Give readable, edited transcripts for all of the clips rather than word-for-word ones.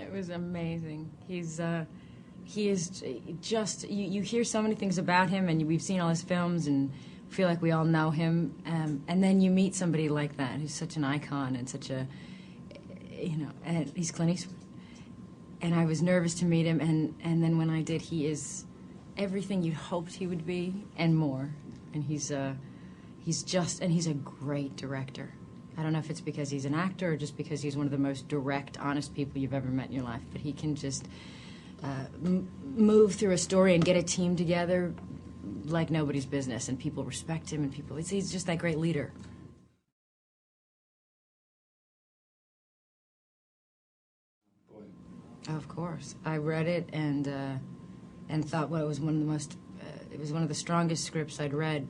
It was amazing. He is just, you hear so many things about him, and we've seen all his films and feel like we all know him, and then you meet somebody like that who's such an icon and such a, and he's Clint Eastwood. And I was nervous to meet him, and then when I did, he is everything you'd hoped he would be and more. And he's a great director. I don't know if it's because he's an actor or just because he's one of the most direct, honest people you've ever met in your life, but he can just move through a story and get a team together like nobody's business, and people respect him, and he's just that great leader. Of course. I read it and thought, well, it was one of the most, it was one of the strongest scripts I'd read,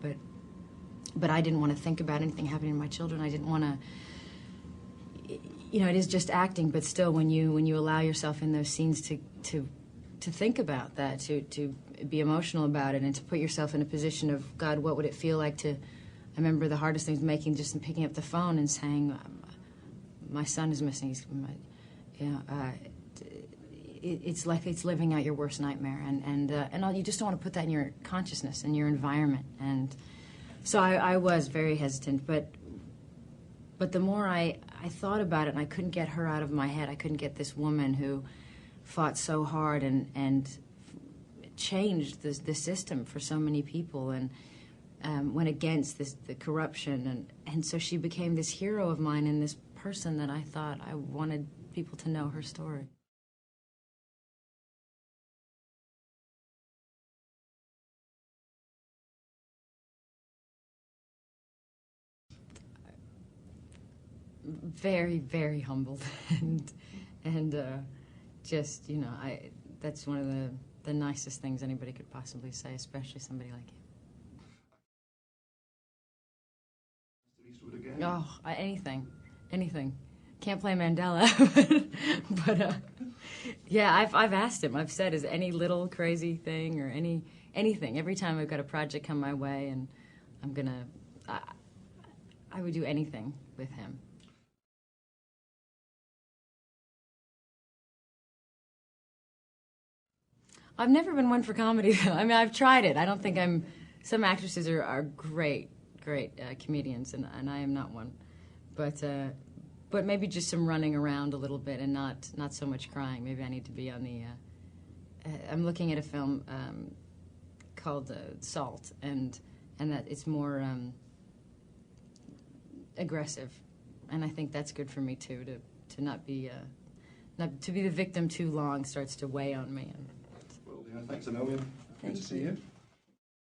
but I didn't want to think about anything happening to my children. I didn't want to, it is just acting, but still, when you allow yourself in those scenes to think about that, to be emotional about it, and to put yourself in a position of, God, what would it feel like to, I remember the hardest thing was just picking up the phone and saying, my son is missing, it's like it's living out your worst nightmare, and you just don't want to put that in your consciousness and your environment. And so I was very hesitant, but the more I thought about it, and I couldn't get her out of my head. I couldn't get this woman who fought so hard and changed the system for so many people, and went against the corruption, and so she became this hero of mine and this person that I thought I wanted people to know her story. Very, very humbled, and just, that's one of the nicest things anybody could possibly say, especially somebody like you. Oh, anything. Can't play Mandela, but yeah, I've asked him. I've said, is any little crazy thing or anything. Every time I've got a project come my way, and I would do anything with him. I've never been one for comedy, though. I mean, I've tried it. I don't think some actresses are great comedians, and I am not one. But maybe just some running around a little bit and not so much crying. Maybe I need to be on the, I'm looking at a film called Salt, and that it's more aggressive. And I think that's good for me, too, to not be the victim too long starts to weigh on me. Thanks a million. Good to see you.